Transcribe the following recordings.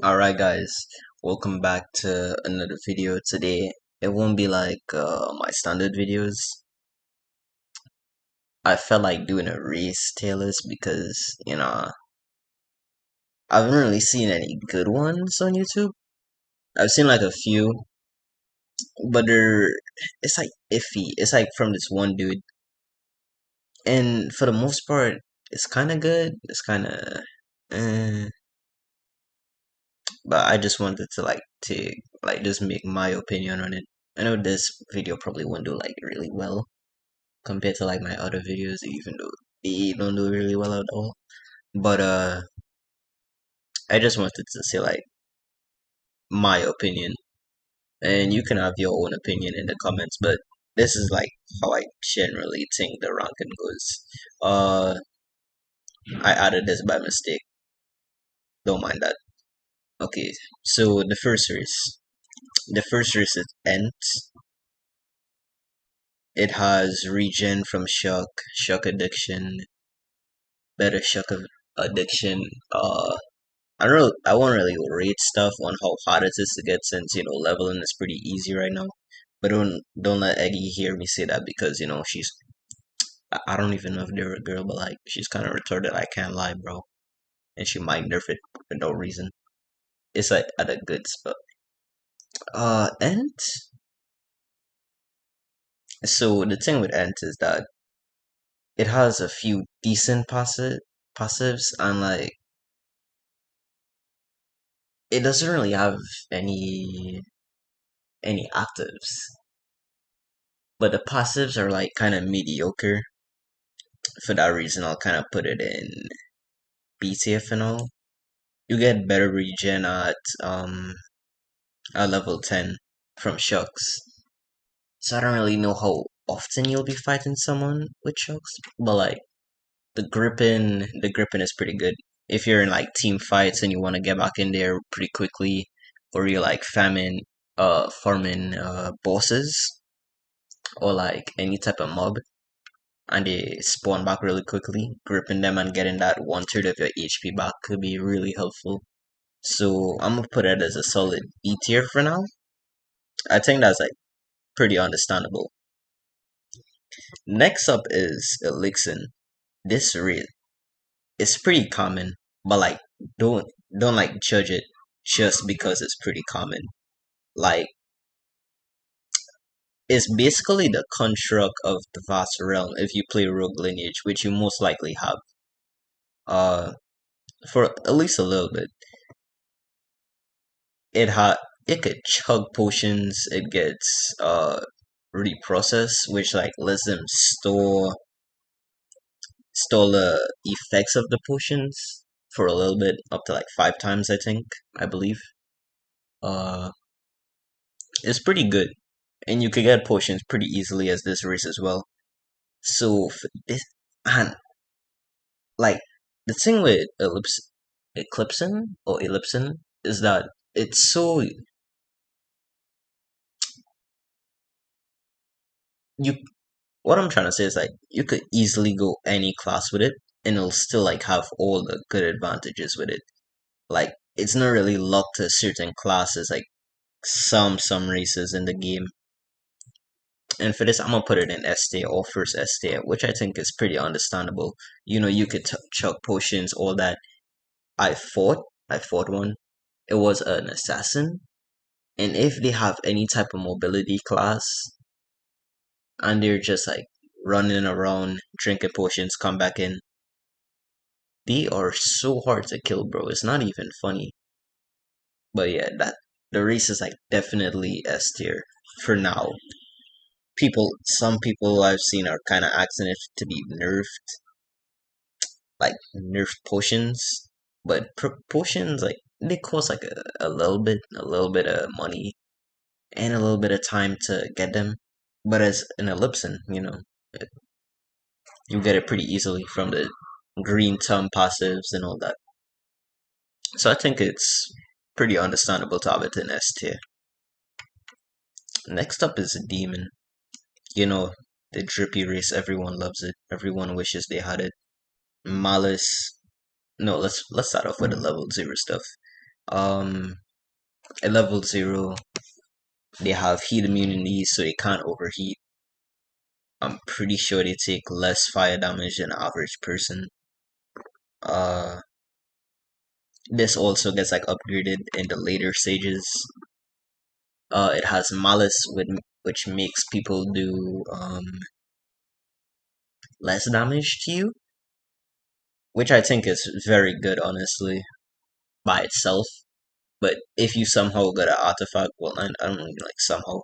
Alright guys, welcome back to another video today. It won't be like my standard videos. I felt like doing a race tier list because, I haven't really seen any good ones on YouTube. I've seen like a few, but it's like iffy. It's like from this one dude. And for the most part, it's kind of good. It's kind of, eh, but I just wanted to just make my opinion on it. I know this video probably won't do like really well compared to like my other videos, even though they don't do really well at all. But I just wanted to say like my opinion, and you can have your own opinion in the comments. But this is like how I generally think the ranking goes. I added this by mistake. Don't mind that. Okay, so the first race is Ent. It has regen from shock addiction, better addiction. I don't know. I won't really rate stuff on how hard it is to get since leveling is pretty easy right now. But don't let Eggy hear me say that because she's I don't even know if they're a girl, but like she's kind of retarded. I can't lie, bro. And she might nerf it for no reason. It's like at a good spot. Ent. So the thing with Ent is that it has a few decent passives and like it doesn't really have any any actives. But the passives are like kind of mediocre. For that reason, I'll kind of put it in BTF and all. You get better regen at level 10 from shocks. So I don't really know how often you'll be fighting someone with shocks, but like the gripping is pretty good. If you're in like team fights and you want to get back in there pretty quickly, or you're like farming bosses or like any type of mob, and they spawn back really quickly, gripping them and getting that one third of your HP back could be really helpful. So I'm gonna put it as a solid E tier for now. I think that's like pretty understandable. Next up is Elixir. This read is pretty common, but like don't don't like judge it just because it's pretty common. Like it's basically the construct of the vast realm if you play Rogue Lineage, which you most likely have. Uh, for at least a little bit. It had it could chug potions. It gets reprocessed, which like lets them store the effects of the potions for a little bit, up to like 5 times, I believe. Uh, it's pretty good, and you could get potions pretty easily as this race as well. So for this and like the thing with Eclipsin is that it's so you what I'm trying to say is like you could easily go any class with it and it'll still like have all the good advantages with it. Like it's not really locked to certain classes like some races in the game. And for this I'm gonna put it in S tier or first S tier, which I think is pretty understandable. You could chuck potions, all that. I fought one. It was an assassin. And if they have any type of mobility class and they're just like running around drinking potions, come back in, they are so hard to kill, bro. It's not even funny. But yeah, that the race is like definitely S tier for now. Some people I've seen are kind of asking it to be nerfed, like nerfed potions. But potions like they cost like a little bit of money and a little bit of time to get them. But as an ellipsin, you get it pretty easily from the green thumb passives and all that. So I think it's pretty understandable to have it in S tier. Next up is a demon. You know, the drippy race, everyone loves it. Everyone wishes they had it. Malice. No, let's start off with the level 0 stuff. Um, at level 0, they have heat immunity, so they can't overheat. I'm pretty sure they take less fire damage than an average person. Uh, this also gets like upgraded in the later stages. It has malice, which makes people do less damage to you, which I think is very good, honestly, by itself. But if you somehow got an artifact, well, I don't mean like somehow,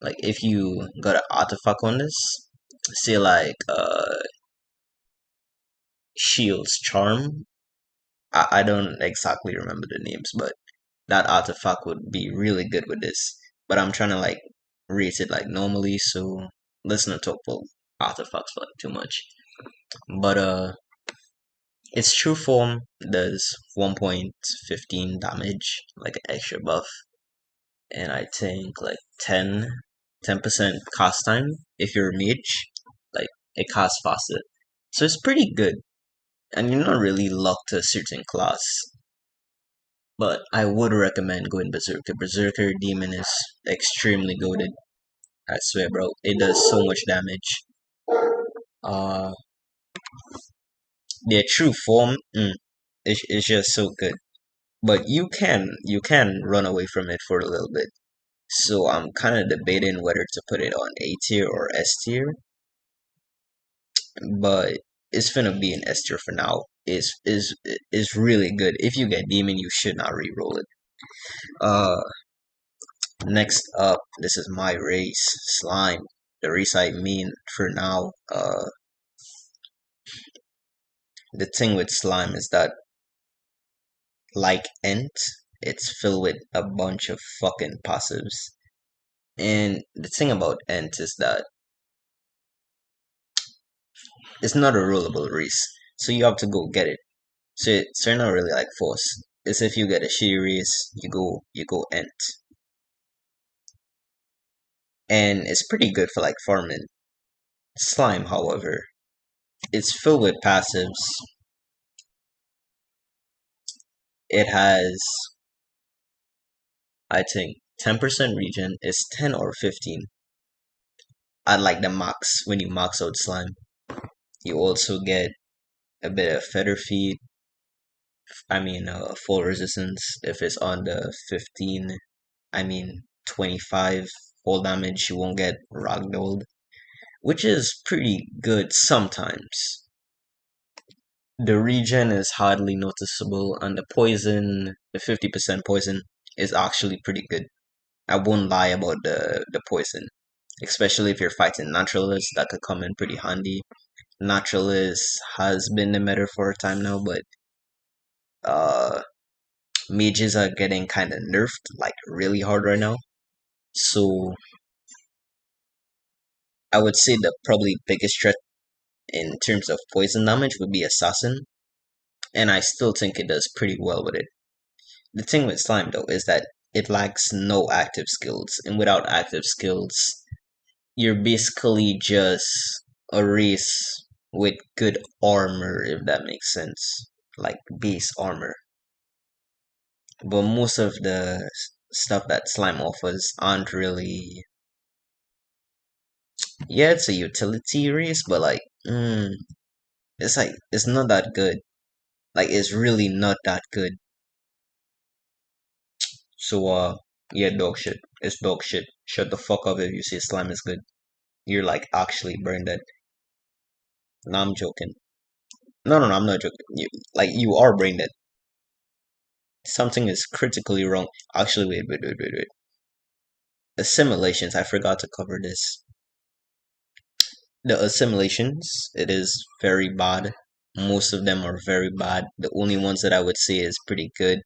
like if you got an artifact on this, say like Shield's Charm, I don't exactly remember the names, but that artifact would be really good with this. But I'm trying to like rate it like normally, so let's not talk about artifacts for like too much. But its true form does 1.15 damage, like an extra buff, and I think like 10% cast time if you're a mage, like it casts faster. So it's pretty good, and you're not really locked to a certain class. But I would recommend going Berserker. Berserker Demon is extremely goaded. I swear, bro. It does so much damage. Uh, their true form is just so good. But you can run away from it for a little bit. So I'm kind of debating whether to put it on A tier or S tier. But it's gonna be an S tier for now. Is really good. If you get Demon, you should not re-roll it. Uh, Next up, this is my race, Slime. The race I mean for now. The thing with Slime is that, like Ent, it's filled with a bunch of fucking passives. And the thing about Ent is that it's not a rollable race, so you have to go get it. So you're not really like forced. It's if you get a shitty race, you go Ent, and it's pretty good for like farming. Slime, however, it's filled with passives. It has, I think, 10% regen is 10 or 15 at like the max when you max out slime. You also get a bit of feather feed. I mean, full resistance if it's on the 15. I mean, 25 full damage. You won't get ragdolled, which is pretty good sometimes. The regen is hardly noticeable, and the 50% poison is actually pretty good. I won't lie about the poison, especially if you're fighting naturalists. That could come in pretty handy. Naturalist has been the meta for a time now, but uh, mages are getting kind of nerfed like really hard right now. So I would say the probably biggest threat in terms of poison damage would be assassin, and I still think it does pretty well with it. The thing with slime though is that it lacks no active skills, and without active skills, you're basically just a race with good armor, if that makes sense, like base armor. But most of the stuff that slime offers aren't really. Yeah, it's a utility race, but it's not that good. Like it's really not that good. So yeah, dog shit. It's dog shit. Shut the fuck up if you say slime is good. You're like actually brain dead. No, I'm joking. No, I'm not joking. You are brain dead. Something is critically wrong. Actually, wait. Assimilations. I forgot to cover this. The assimilations. It is very bad. Most of them are very bad. The only ones that I would say is pretty good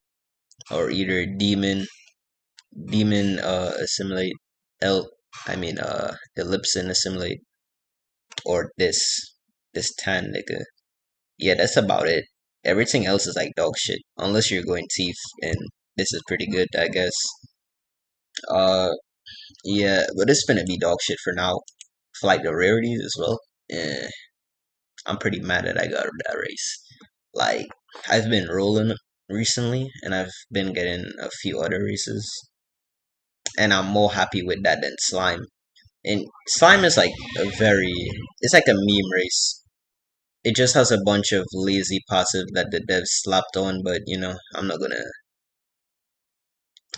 are either demon assimilate, el I mean ellipsin assimilate, or this tan nigga. Yeah, that's about it. Everything else is like dog shit. Unless you're going teeth, and this is pretty good, I guess. Uh, yeah, but it's gonna be dog shit for now. For like the rarities as well. Eh, I'm pretty mad that I got that race. Like I've been rolling. recently, and I've been getting a few other races, and I'm more happy with that than slime. And slime is like it's like a meme race. It just has a bunch of lazy passive that the devs slapped on, but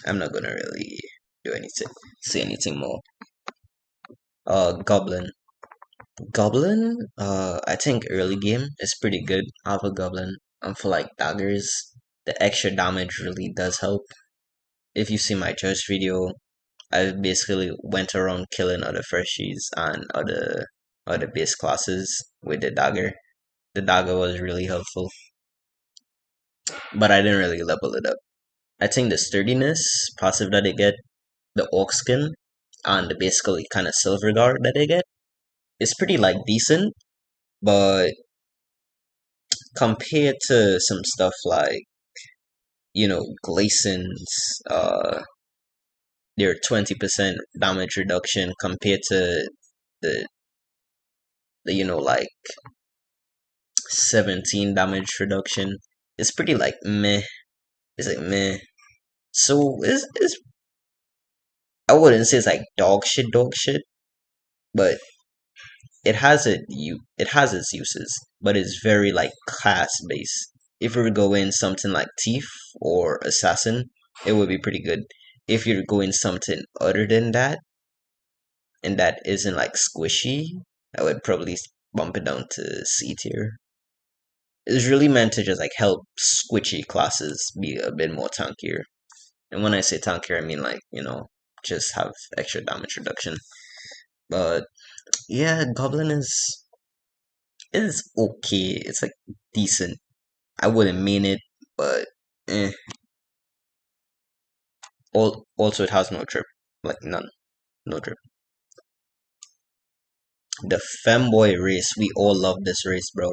I'm not gonna really do anything, say anything more. Goblin. Goblin, I think early game is pretty good. I have a goblin. For like daggers, the extra damage really does help. If you see my judge video, I basically went around killing other freshies and other base classes with the dagger. The dagger was really helpful, but I didn't really level it up. I think the sturdiness passive that they get, the orc skin, and the basically kind of silver guard that they get is pretty like decent, but compared to some stuff like Glacen's their 20% damage reduction compared to the like 17 damage reduction, it's pretty like meh. It's like meh. So it's I wouldn't say it's like dog shit, but it has its uses, but it's very like class based. If we were going something like thief or assassin, it would be pretty good. If you're going something other than that, and that isn't like squishy, I would probably bump it down to C tier. It's really meant to just like help squishy classes be a bit more tankier. And when I say tankier, I mean like, just have extra damage reduction. But yeah, Goblin is okay. It's like decent. I wouldn't mean it, but eh. Also, it has no drip, like none, no drip. The femboy race, we all love this race, bro.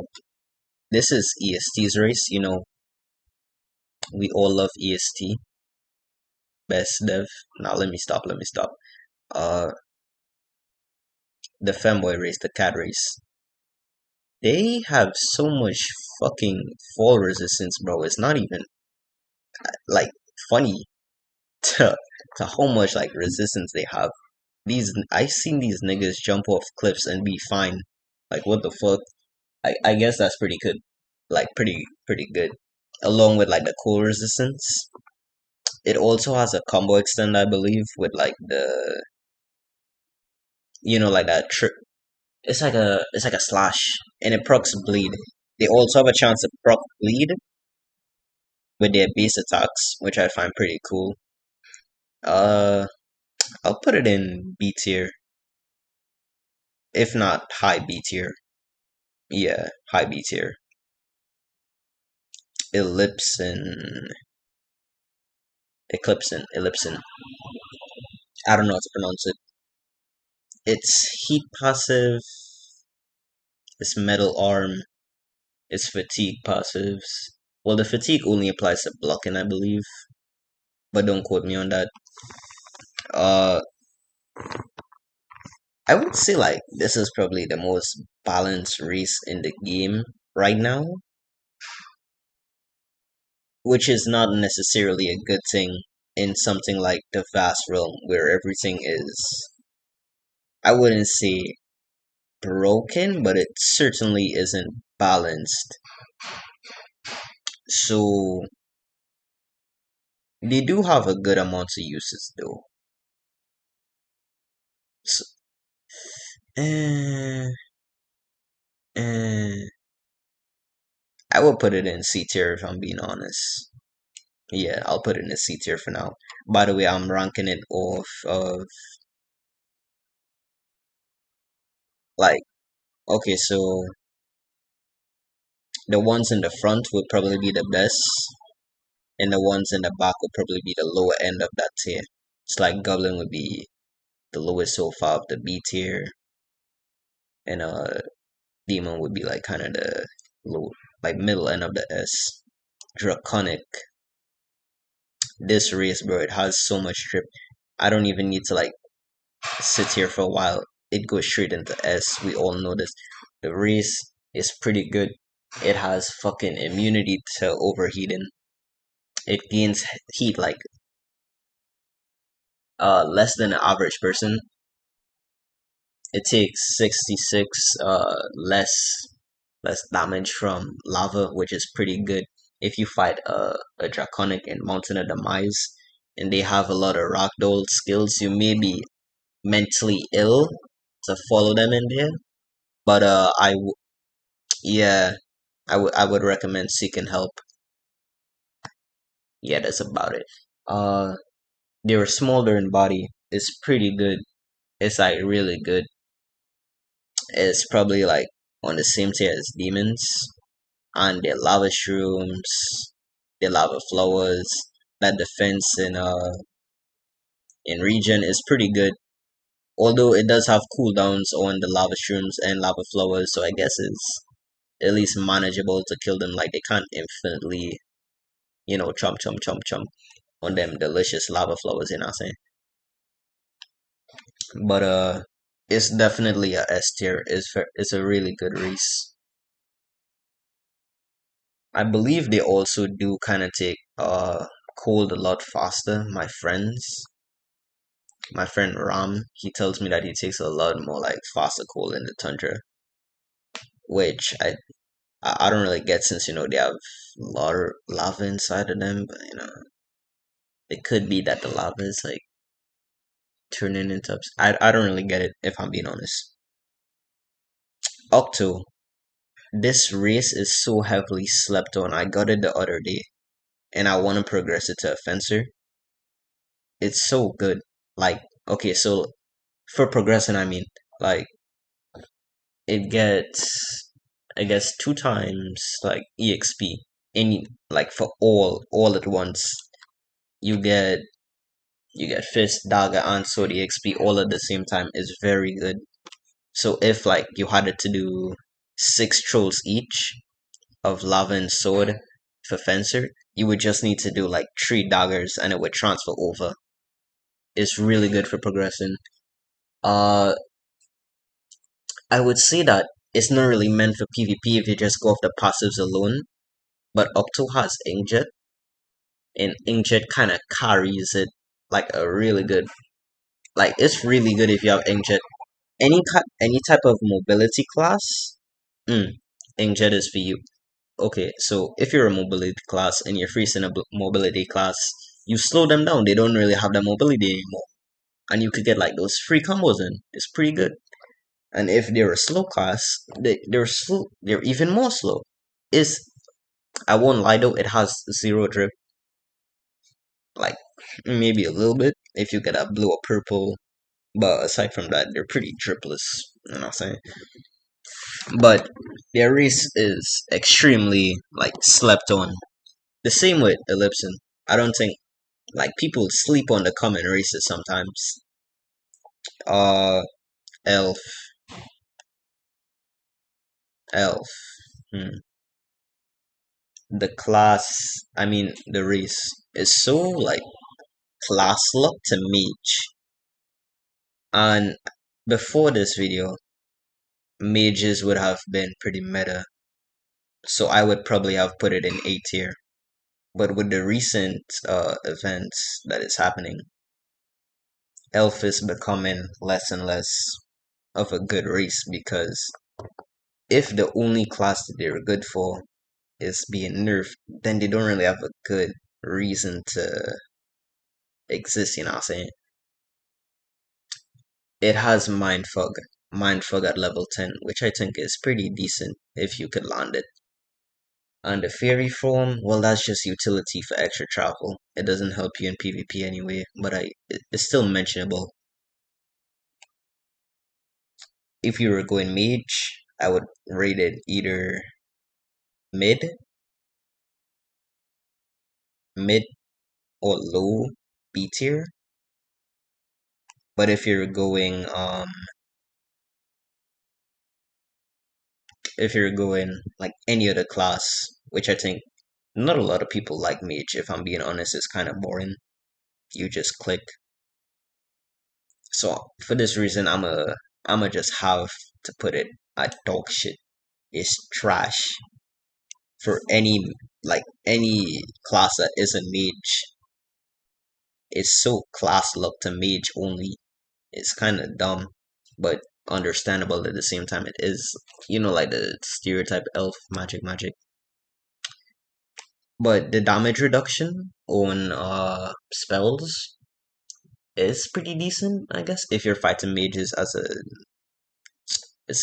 This is EST's race. We all love EST. Best dev. Now let me stop. Let me stop. Uh, the femboy race, the cat race. They have so much fucking fall resistance, bro. It's not even like funny to how much like resistance they have. I've seen these niggas jump off cliffs and be fine. Like what the fuck? I guess that's pretty good. Like pretty good. Along with like the cool resistance. It also has a combo extend, I believe, with like like that trip. It's like a slash, and it procs bleed. They also have a chance to proc bleed with their base attacks, which I find pretty cool. Uh, I'll put it in B tier, if not high B tier. Yeah, high B tier. Ellipsin, Ellipsin. I don't know how to pronounce it. It's heat passive. It's metal arm. It's fatigue passives. Well, the fatigue only applies to blocking, I believe, but don't quote me on that. Uh, I would say like this is probably the most balanced race in the game right now, which is not necessarily a good thing in something like the vast realm where everything is, I wouldn't say broken, but it certainly isn't balanced. So they do have a good amount of uses though. So, eh, eh, I will put it in C tier if I'm being honest. Yeah, I'll put it in C tier for now. By the way, I'm ranking it off of like, okay, so the ones in the front would probably be the best, and the ones in the back would probably be the lower end of that tier. It's like Goblin would be the lowest so far of the B tier, and Demon would be like kind of the low, like middle end of the S. Draconic. This race, bro, it has so much drip. I don't even need to like sit here for a while. It goes straight into S. We all know this. The race is pretty good. It has fucking immunity to overheating. it gains heat like less than an average person. It takes 66 less damage from lava, which is pretty good if you fight a draconic in Mountain of Demise and they have a lot of ragdoll skills. You may be mentally ill to follow them in there, but yeah, I would recommend seeking help. Yeah, that's about it. Uh, their smolder in body is pretty good. It's like really good. It's probably like on the same tier as demons, and their lava shrooms, their lava flowers. That defense in region is pretty good. Although it does have cooldowns on the lava shrooms and lava flowers, so I guess it's at least manageable to kill them. Like they can't infinitely, chomp chomp chomp chomp on them delicious lava flowers. You know what I'm saying? But it's definitely a S tier. It's a really good race. I believe they also do kind of take cold a lot faster. My friend Ram, he tells me that he takes a lot more like faster cold in the tundra, which I don't really get since they have a lot of lava inside of them. But it could be that the lava is like turning into I don't really get it if I'm being honest. Octo, this race is so heavily slept on. I got it the other day, and I want to progress it to a fencer. It's so good. Like, okay, so for progressing, I mean, like, it gets, I guess, two times like EXP. Any like for all at once. You get fist, dagger, and sword EXP all at the same time is very good. So if like you had it to do 6 trolls each of lava and sword for fencer, you would just need to do like 3 daggers and it would transfer over. It's really good for progressing. Uh, I would say that it's not really meant for PvP if you just go off the passives alone. But Octo has Inkjet, and Inkjet kind of carries it like a really good. Like it's really good if you have Inkjet. Any type of mobility class, mm, Inkjet is for you. Okay, so if you're a mobility class and you're freezing a mobility class, you slow them down. They don't really have the mobility anymore, and you could get like those free combos in. It's pretty good. And if they're a slow class, they're slow. They're even more slow. Is I won't lie though, it has zero drip. Like maybe a little bit if you get a blue or purple. But aside from that, they're pretty dripless. You know what I'm saying? But their race is extremely like slept on. The same with Ellipson. I don't think like people sleep on the common races sometimes. Uh, Elf, Elf. Hmm. The class, I mean, the race is so like class lock to mage. And before this video, mages would have been pretty meta. So I would probably have put it in A tier. But with the recent events that is happening, Elf is becoming less and less of a good race because if the only class that they're good for is being nerfed, then they don't really have a good reason to exist, you know what I'm saying? It has Mindfog at level 10, which I think is pretty decent if you could land it. And the fairy form, well, that's just utility for extra travel. It doesn't help you in PvP anyway, but it's still mentionable. If you were going mage, I would rate it either mid, mid or low B tier. But if you're going like any other class, which I think not a lot of people like mage, if I'm being honest, it's kind of boring. You just click. So for this reason, I'ma just have to put it at dog shit. It's trash. for any class that isn't mage. It's so class locked to mage only. It's kind of dumb, but understandable at the same time. It is, like the stereotype elf magic. But the damage reduction on spells is pretty decent, I guess. If you're fighting mages as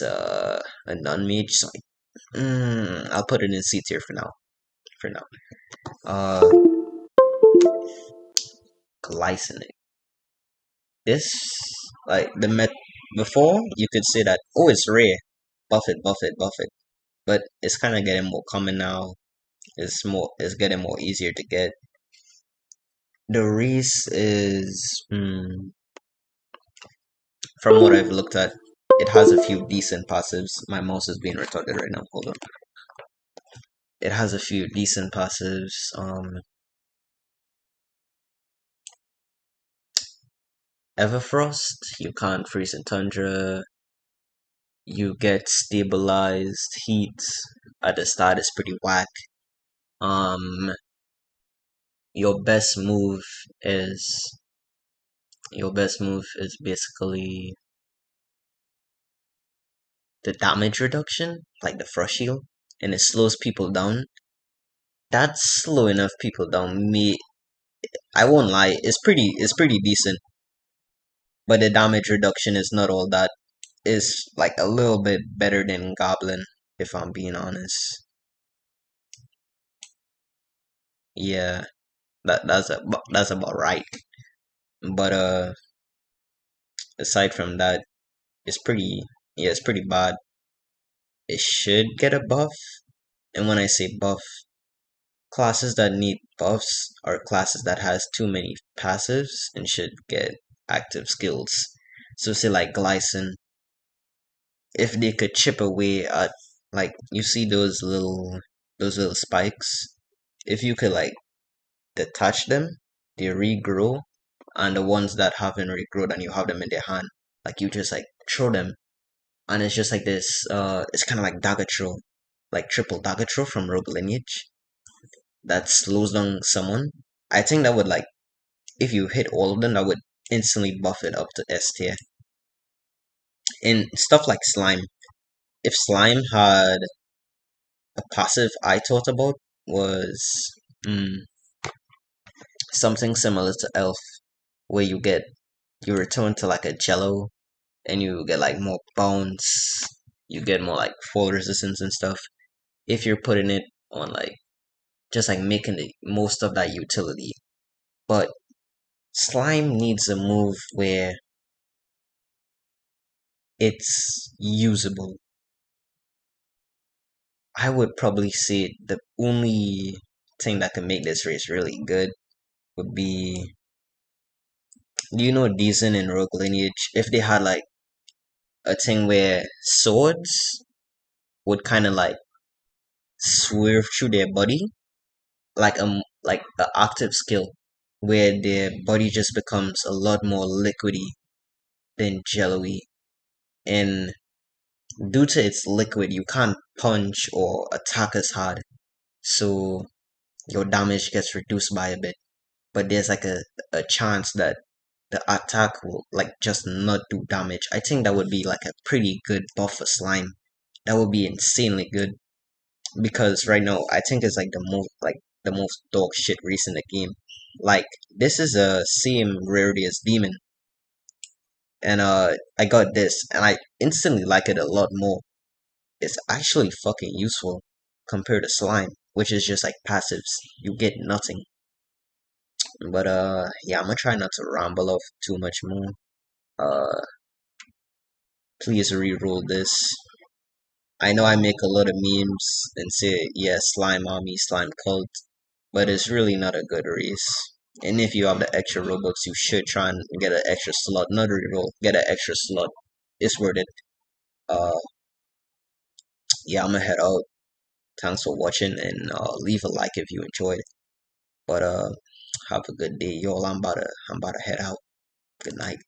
a non-mage, so I'll put it in C tier for now. For now, uh, glycinic. This like the met before you could say that, oh, it's rare, buff it, but it's kind of getting more common now. It's getting more easier to get. The Reese is from what I've looked at, it has a few decent passives. My mouse is being retarded right now. Hold on. It has a few decent passives. Everfrost, you can't freeze in Tundra. You get stabilized heat at the start is pretty whack. Um, your best move is basically the damage reduction, like the frost shield, and it slows people down. That's slow enough people down. I won't lie, it's pretty decent, but the damage reduction is not all that. It's like a little bit better than Goblin, if I'm being honest. Yeah, that's about right. But aside from that, it's pretty yeah, it's pretty bad. It should get a buff, and when I say buff, classes that need buffs are classes that has too many passives and should get active skills. So say like Glycin, if they could chip away at like you see those little spikes, if you could like detach them, they regrow, and the ones that haven't regrown and you have them in their hand, like you just like throw them, and it's just like this. It's kind of like dagger throw, like triple dagger throw from Rogue Lineage that slows down someone. I think that would like if you hit all of them, that would instantly buff it up to S tier. And stuff like Slime. If Slime had a passive I thought about was mm, something similar to Elf, where you return to like a Jello and you get like more bounce, you get more like fall resistance and stuff. If you're putting it on like just like making the most of that utility. But Slime needs a move where it's usable. I would probably say the only thing that can make this race really good would be, do you know Deezen and Rogue Lineage? If they had like a thing where swords would kind of like swerve through their body, like an active skill, where their body just becomes a lot more liquidy than jello-y, and due to its liquid, you can't punch or attack as hard, so your damage gets reduced by a bit. But there's like a chance that the attack will like just not do damage. I think that would be like a pretty good buff for slime. That would be insanely good because right now I think it's like the most dog shit race in the game. Like this is a same rarity as demon, and I got this and I instantly like it a lot more. It's actually fucking useful compared to slime, which is just like passives. You get nothing. But yeah, I'm gonna try not to ramble off too much more. Uh, please re-roll this. I know I make a lot of memes and say, yeah, slime army, slime cult, but it's really not a good race. And if you have the extra Robux, you should try and get an extra slot. Not reroll, get an extra slot. It's worth it. Uh, yeah, I'm gonna head out. Thanks for watching and leave a like if you enjoyed. But have a good day, y'all. I'm about to head out. Good night.